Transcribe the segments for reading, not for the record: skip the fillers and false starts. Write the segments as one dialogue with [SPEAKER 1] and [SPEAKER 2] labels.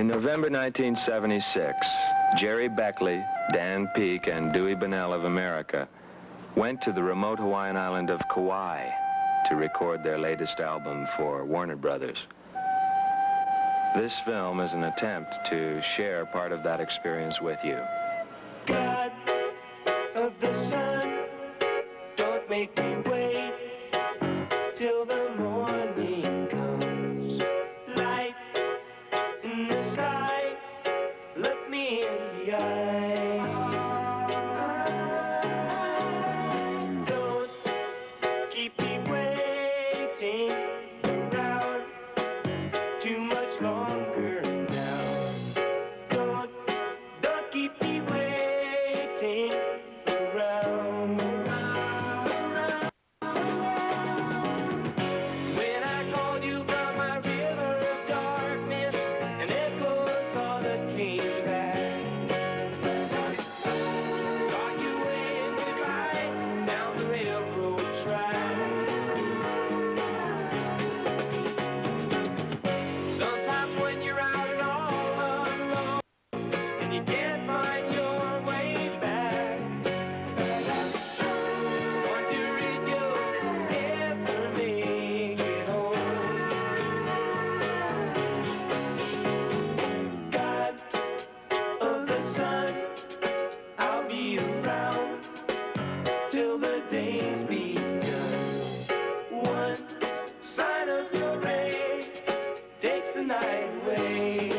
[SPEAKER 1] In November 1976, Jerry Beckley, Dan Peek, and Dewey Bunnell of America went to the remote Hawaiian island of Kauai to record their latest album for Warner Brothers. This film is an attempt to share part of that experience with you.
[SPEAKER 2] God of the sun, don't make me wait till the morning comes. Light in the sky, look me in the eye. Don't keep me waiting around too much longer now. Don't keep me waiting around. When I called you from my river of darkness, and echoes all that came back. Saw you waving goodbye down the railroad track. Sometimes when you're out and all alone, and you can't find your way back, wonder if you'll ever make it home. God of the sun, I'll be around till the day's begun. One sign of your ray takes the night away.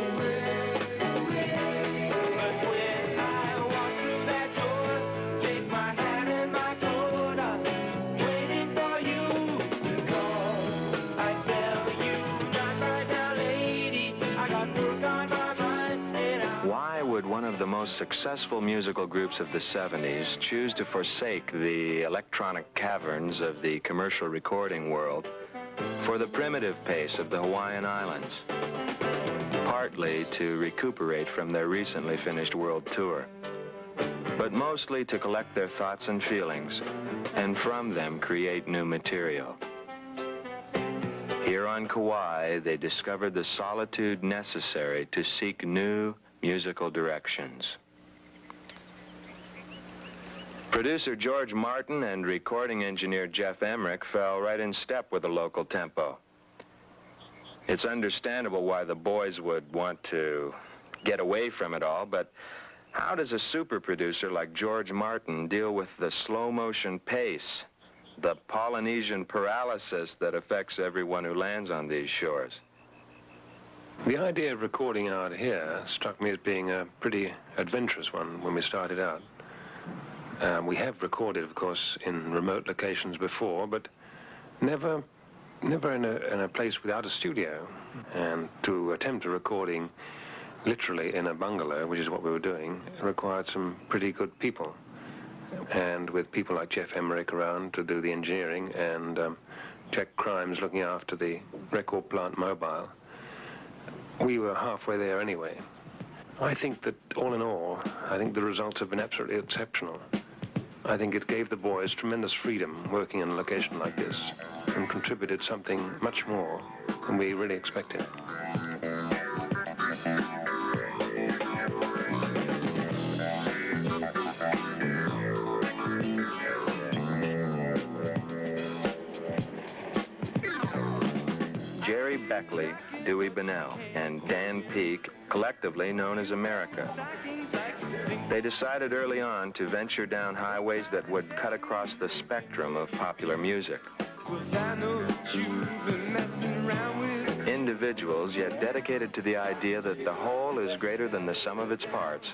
[SPEAKER 2] But when I walk through that door, take my hat and my coat, I'm waiting for you to call. I tell you, not right now, lady, I got work on my mind, and I'm
[SPEAKER 1] Why would one of the most successful musical groups of the 70s choose to forsake the electronic caverns of the commercial recording world for the primitive pace of the Hawaiian Islands? Partly to recuperate from their recently finished world tour, but mostly to collect their thoughts and feelings, and from them create new material. Here on Kauai, they discovered the solitude necessary to seek new musical directions. Producer George Martin and recording engineer Jeff Emmerich fell right in step with the local tempo. It's understandable why the boys would want to get away from it all, but how does a super producer like George Martin deal with the slow motion pace, the Polynesian paralysis that affects everyone who lands on these shores?
[SPEAKER 3] The idea of recording out here struck me as being a pretty adventurous one when we started out. We have recorded, of course, in remote locations before, but never in a place without a studio. And to attempt a recording literally in a bungalow, which is what we were doing, required some pretty good people. And with people like Jeff Emmerich around to do the engineering, and Jack Crimes looking after the record plant mobile, we were halfway there anyway. I think that all in all, I think the results have been absolutely exceptional. I think it gave the boys tremendous freedom working in a location like this, and contributed something much more than we really expected.
[SPEAKER 1] Jerry Beckley, Dewey Bunnell, and Dan Peek, collectively known as America. They decided early on to venture down highways that would cut across the spectrum of popular music. Individuals, yet dedicated to the idea that the whole is greater than the sum of its parts.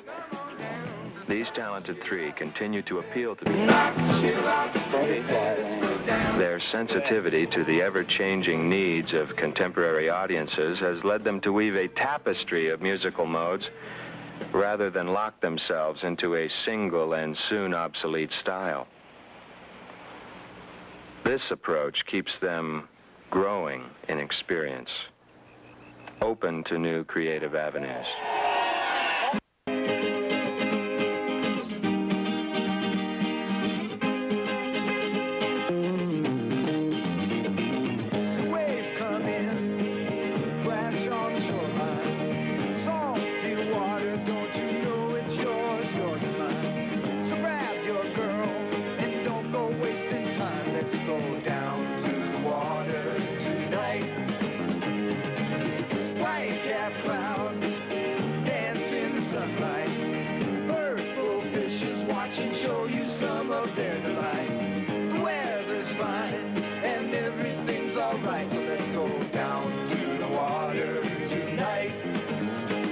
[SPEAKER 1] These talented three continue to appeal to the Their sensitivity to the ever-changing needs of contemporary audiences has led them to weave a tapestry of musical modes rather than lock themselves into a single and soon obsolete style. This approach keeps them growing in experience, open to new creative avenues.
[SPEAKER 2] waves come in, crash on the shoreline.
[SPEAKER 4] their delight. The weather's fine and everything's alright. So let's go down to the water tonight.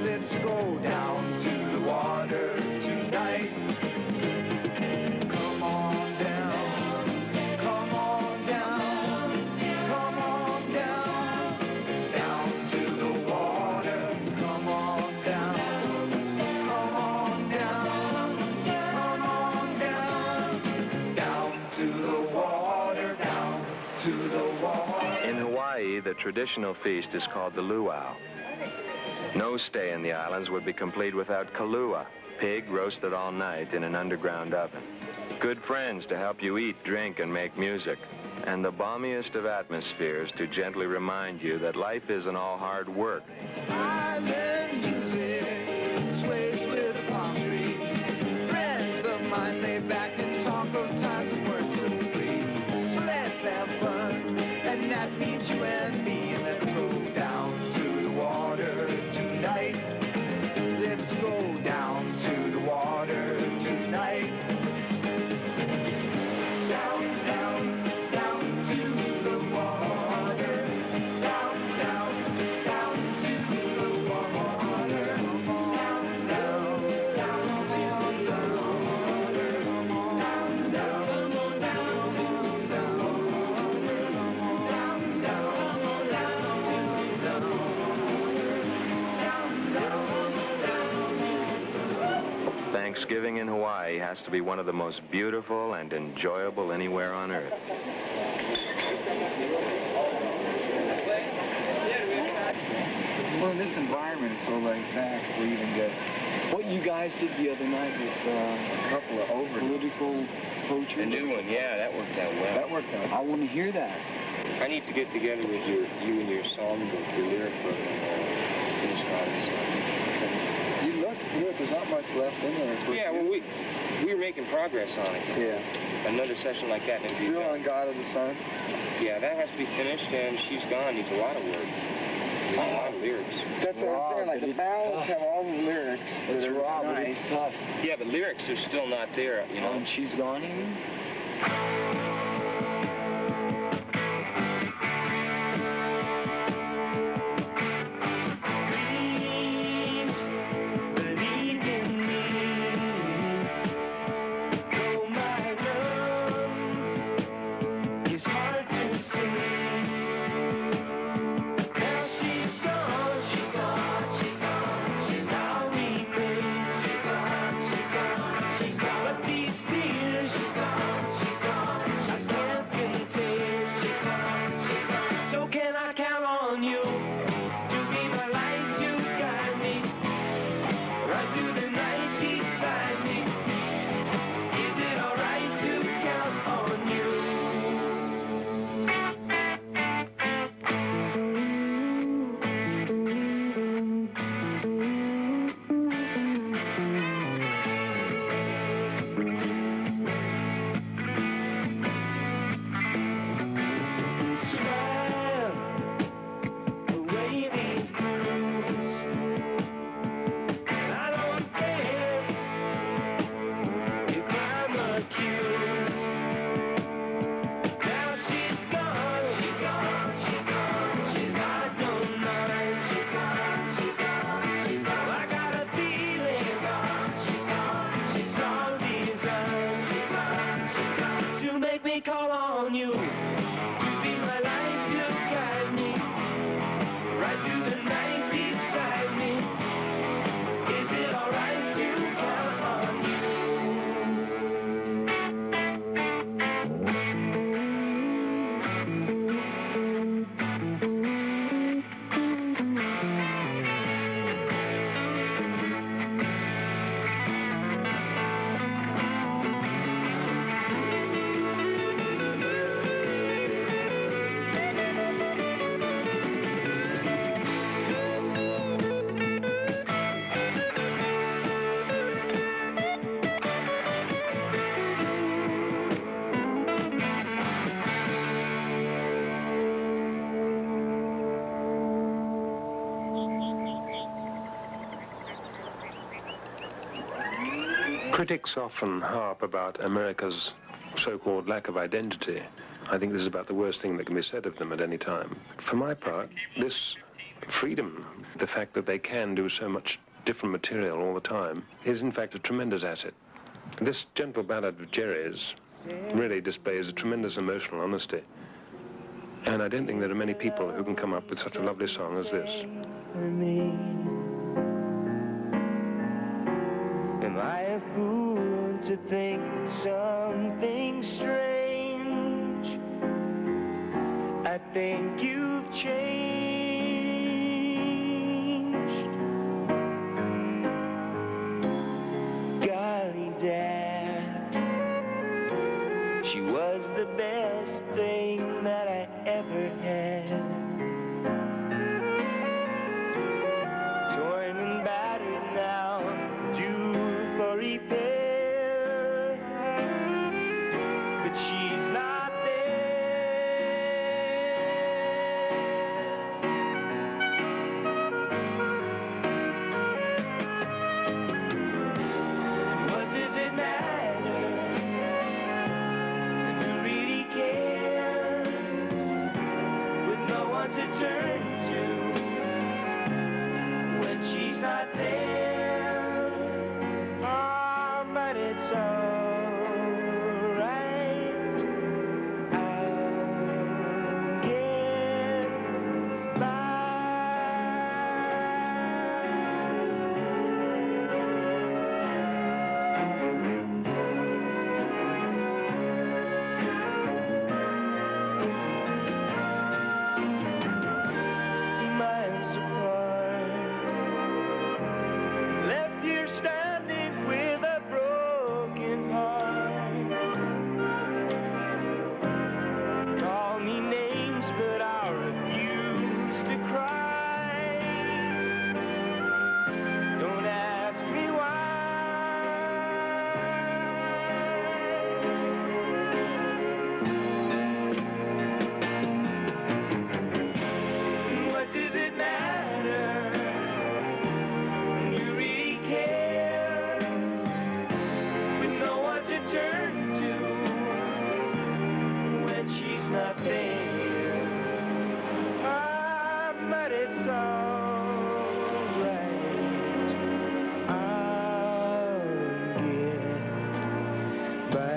[SPEAKER 4] Let's go down to the water tonight. Come on down, come on down, come on down, down to the water. Come on down, come on down, come on down, down to the water, down to the water.
[SPEAKER 1] In Hawaii, the traditional feast is called the luau. No stay in the islands would be complete without kalua, pig roasted all night in an underground oven. Good friends to help you eat, drink, and make music. And the balmiest of atmospheres to gently remind you that life isn't all hard work.
[SPEAKER 4] Island music sways with the palm tree. Friends of mine lay back and talk of times that weren't so free. So let's have fun, and that means you and me. And let's go down to the water tonight. Let's go down to the water tonight. Down, down, down to the water. Down, down, down to the water. Down, down, down to the water. Down, down, down to the water. Down, down, down to the water. Down, down.
[SPEAKER 1] Thanksgiving in Hawaii has to be one of the most beautiful and enjoyable anywhere on earth.
[SPEAKER 5] Well, in this environment, it's so laid back. We even get what you guys did the other night with a couple of over political poachers.
[SPEAKER 6] The new one, yeah, that worked out well.
[SPEAKER 5] That worked out. I want to hear that.
[SPEAKER 6] I need to get together with you and your songbook, your lyric book, and finish all this.
[SPEAKER 5] You look good. There's not much left in there. It's
[SPEAKER 6] Yeah, well, we were making progress on it.
[SPEAKER 5] Yeah.
[SPEAKER 6] Another session like that needs to be
[SPEAKER 5] Still
[SPEAKER 6] done.
[SPEAKER 5] on God of the Sun.
[SPEAKER 6] Yeah, that has to be finished, and She's Gone needs a lot of work. Needs a lot of lyrics.
[SPEAKER 5] That's what I'm saying. Like the ballads have all the lyrics.
[SPEAKER 6] It's
[SPEAKER 5] that are
[SPEAKER 6] raw, but
[SPEAKER 5] nice.
[SPEAKER 6] it's tough. Yeah, but lyrics are still not there, you know.
[SPEAKER 5] And She's Gone, you mean?
[SPEAKER 2] Please believe in me. Though my love is hard to see. Now she's gone, she's gone, she's gone, she's gone. We think she's gone, she's gone, she's gone. But these tears, she's gone, she's gone, I can't contain. She's gone, she's gone. So can I count on you to be my light to guide me right through the night beside me? Is it alright to count on you? Smile away these blues. I don't care if I'm accused. Now she's gone, she's gone, she's gone, she's gone. I don't mind. She's gone, she's gone, she's gone. I got a feeling. She's gone, she's gone, she's all designed. She's gone, she's gone. To make me call on you, to be my light to guide me right through the night beside me. Is it alright to count on
[SPEAKER 3] Critics often harp about America's so-called lack of identity. I think this is about the worst thing that can be said of them at any time. For my part, this freedom, the fact that they can do so much different material all the time, is in fact a tremendous asset. This gentle ballad of Jerry's really displays a tremendous emotional honesty. And I don't think there are many people who can come up with such a lovely song as this.
[SPEAKER 2] Am I a fool to think something strange? I think you've changed. Golly, Dad, she was the best thing that I ever had. Torn and battered now, due for repair, but she's not there. What does it matter? Who really cares? With no one to turn to when she's not there. Oh, but it's alright. I'll get miles apart, left here standing with a broken heart. Call me names, but I refuse to cry. Don't ask me why. What does it matter? You really care, with no one to turn to when she's not there. Ah, but it's alright. I'll get by.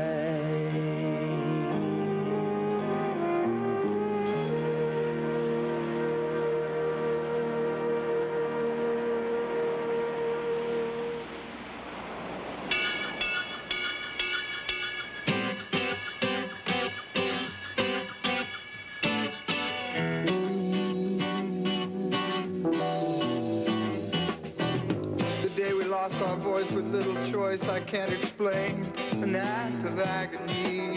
[SPEAKER 4] The day we lost our voice with little choice, I can't explain, an act of agony.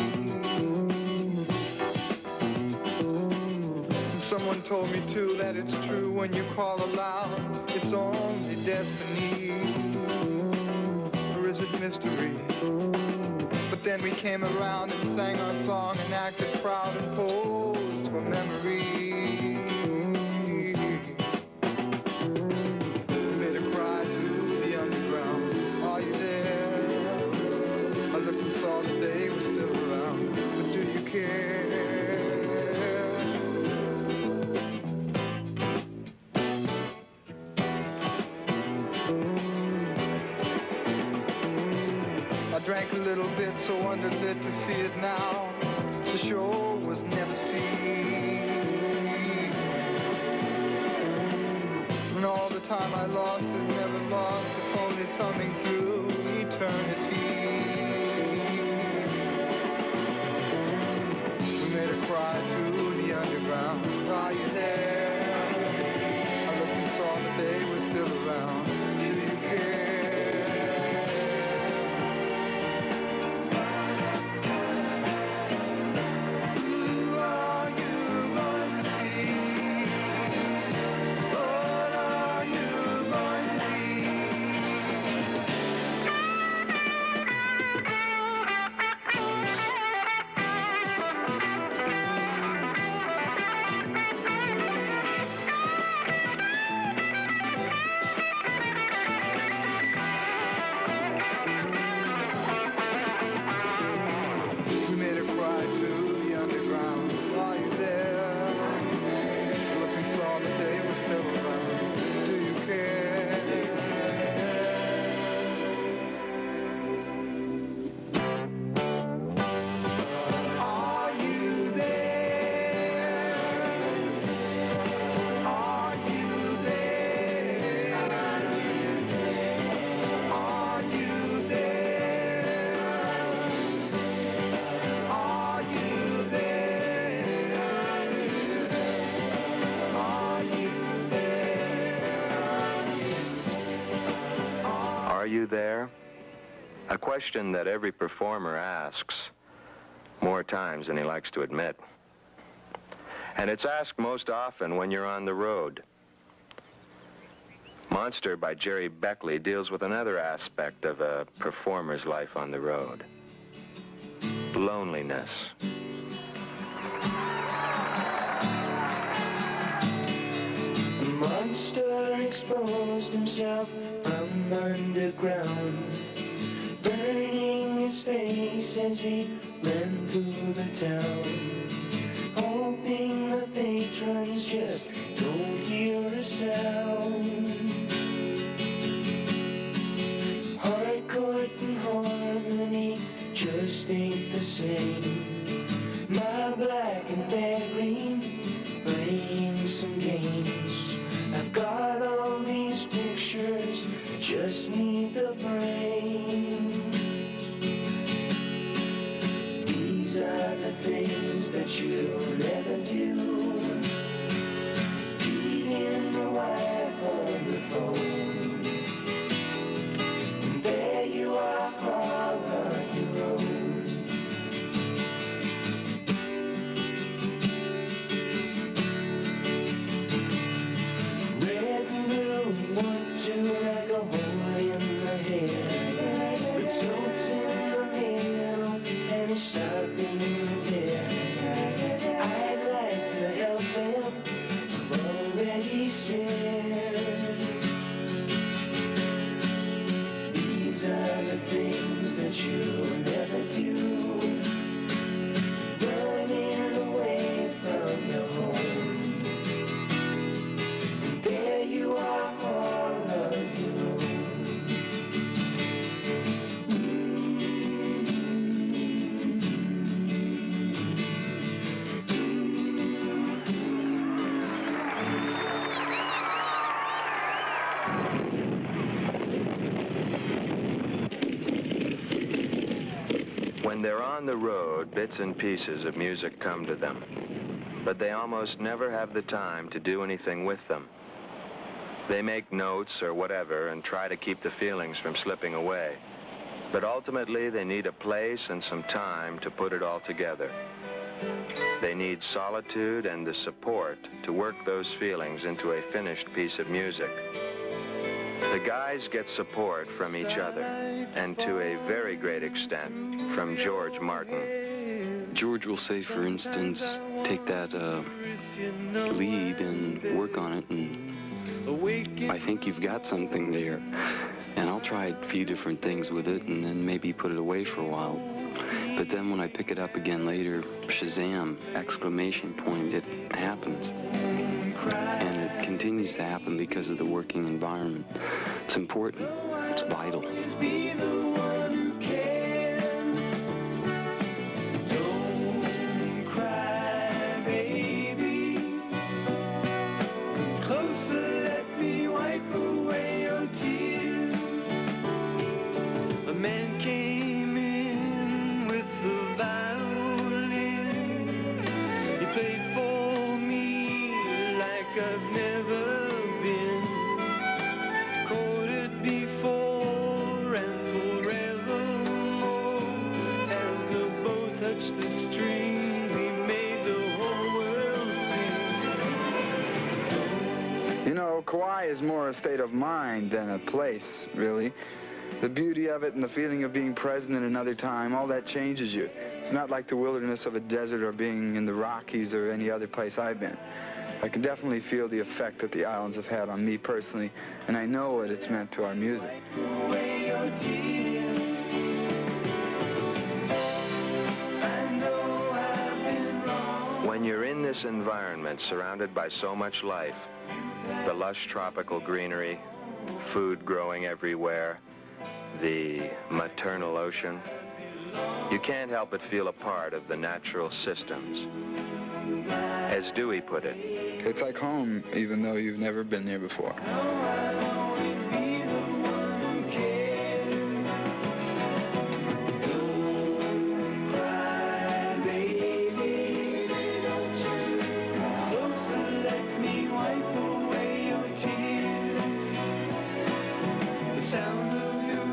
[SPEAKER 4] And someone told me too that it's true when you call aloud, it's only destiny. Or is it mystery? But then we came around and sang our song and acted proud and posed for memory. Made a cry to the underground. Are you there? I looked and saw the day was still around. But do you care? I drank a little bit, so underlit to see it now. The show was never seen. And all the time I lost is never lost, if only thumbing through eternity. We made a cry to the underground. Are you there? I looked and saw the day was still around. Do you care? Who are you going to see? What are you going to see?
[SPEAKER 1] there? A question that every performer asks more times than he likes to admit. And it's asked most often when you're on the road. Monster by Jerry Beckley deals with another aspect of a performer's life on the road. Loneliness.
[SPEAKER 2] The monster exposed himself from underground, burning his face as he ran through the town, hoping the patrons just don't hear a sound. Hardcore and harmony just ain't the same. My black and bad green playing some games. I've got all these pictures, just need the frame. These are the things that you'll never do. Beating the wife on the phone. And there you are all on your own. Red and blue, 1, 2, like a hole in the head. With notes in the mail and a stopping dead. I'd like to help them, I've already said. These are the things that you'll never do. Running away from your home. And there you are all on your own.
[SPEAKER 1] When they're on the road, bits and pieces of music come to them, but they almost never have the time to do anything with them. They make notes or whatever and try to keep the feelings from slipping away, but ultimately they need a place and some time to put it all together. They need solitude and the support to work those feelings into a finished piece of music. The guys get support from each other, and to a very great extent, from George Martin.
[SPEAKER 7] George will say, for instance, take that lead and work on it, and I think you've got something there. And I'll try a few different things with it, and then maybe put it away for a while. But then when I pick it up again later, Shazam, exclamation point, it happens. And it continues to happen because of the working environment. It's important. It's vital.
[SPEAKER 2] Be the one who can. Don't cry, baby. Come closer, let me wipe away your tears. A man came in with the violin. He played for me like I've never been. Quoted before and forevermore. As the bow touched the strings, he made the whole world sing.
[SPEAKER 5] You know, Kauai is more a state of mind than a place, really. The beauty of it and the feeling of being present in another time, all that changes you. It's not like the wilderness of a desert or being in the Rockies or any other place I've been. I can definitely feel the effect that the islands have had on me personally, and I know what it's meant to our music.
[SPEAKER 2] Away your tears. I know I've been wrong.
[SPEAKER 1] When you're in this environment, surrounded by so much life, the lush tropical greenery, food growing everywhere, the maternal ocean, you can't help but feel a part of the natural systems. As Dewey put it,
[SPEAKER 5] It's like home, even though you've never been there before.
[SPEAKER 2] I'll always be the one who cares. Don't cry, baby. Don't you cry. Closer, let me wipe away your tears. The sound of your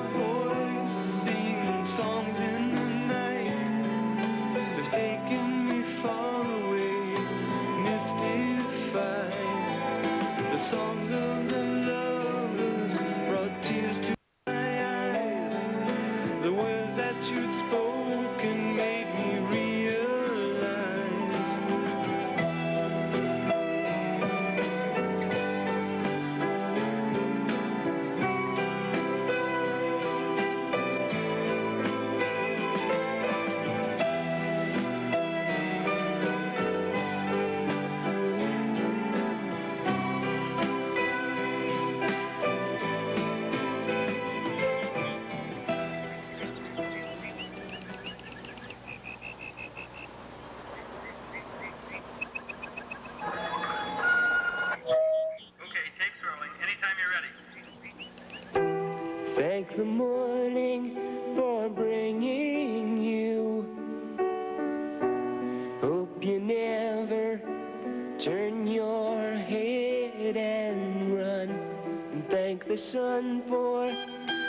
[SPEAKER 2] sun for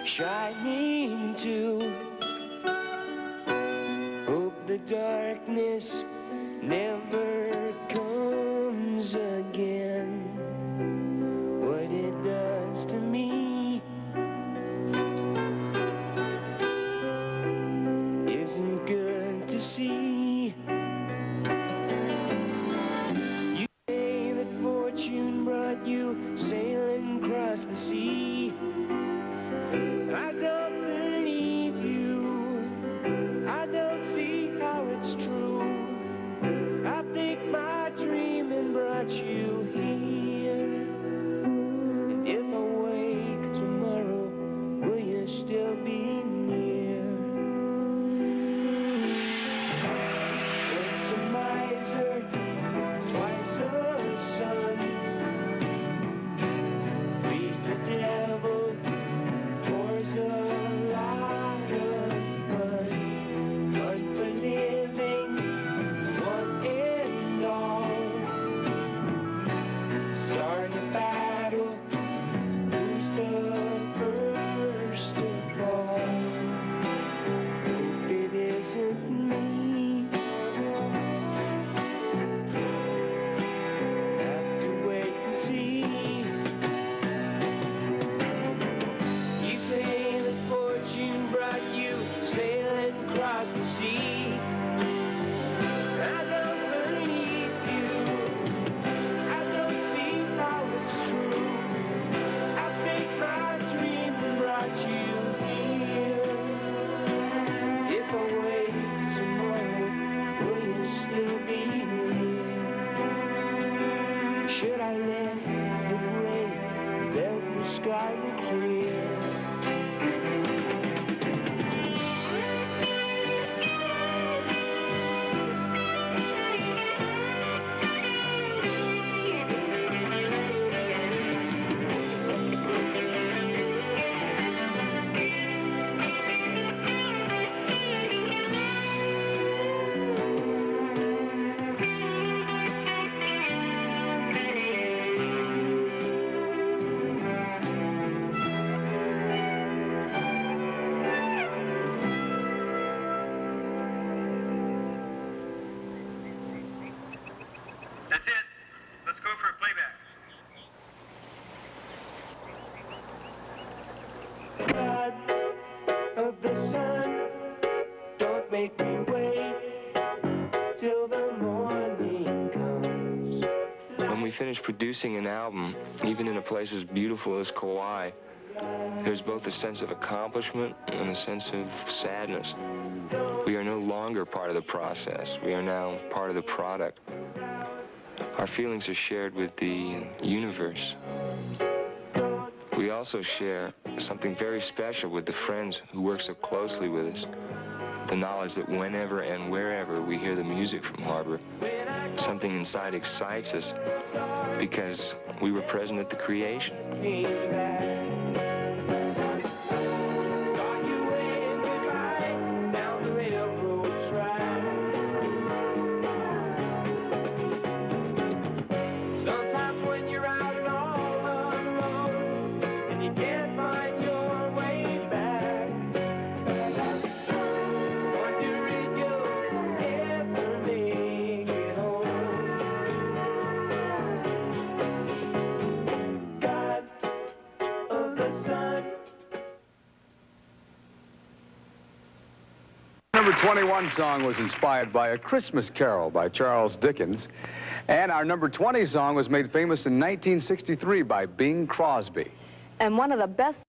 [SPEAKER 2] shining too. Hope the darkness never comes again. What it does to me isn't good to see. You say that fortune brought you sailing across the sea. I don't believe you. I don't see how it's true. I think my dreaming brought you here. And if I wake tomorrow, will you still be near? Once a miser, twice a son. Please the devil, pours a lot of fun. Fun for living, one and all. Start a battle, who's the first to fall? Hope it isn't me. Have to wait and see. You say that fortune brought you sailing across the sea. I don't believe you. I don't see how it's true. I think my dream brought you here. If I wait tomorrow, will you still be here? Should I let it rain, then the sky will clear?
[SPEAKER 8] That's it. Let's go for a playback.
[SPEAKER 2] God of the sun, don't make me wait till the morning comes.
[SPEAKER 1] When we finish producing an album, even in a place as beautiful as Kauai, there's both a sense of accomplishment and a sense of sadness. We are no longer part of the process. We are now part of the product. Our feelings are shared with the universe. We also share something very special with the friends who work so closely with us. The knowledge that whenever and wherever we hear the music from Harbor, something inside excites us because we were present at the creation.
[SPEAKER 2] Saw you waving goodbye down the railroad track. Sometimes when you're out and all alone and you can't find your way back, wonder if you'll ever make it home. God of the sun.
[SPEAKER 9] Number 21 song was inspired by A Christmas Carol by Charles Dickens. And our number 20 song was made famous in 1963 by Bing Crosby.
[SPEAKER 10] And one of the best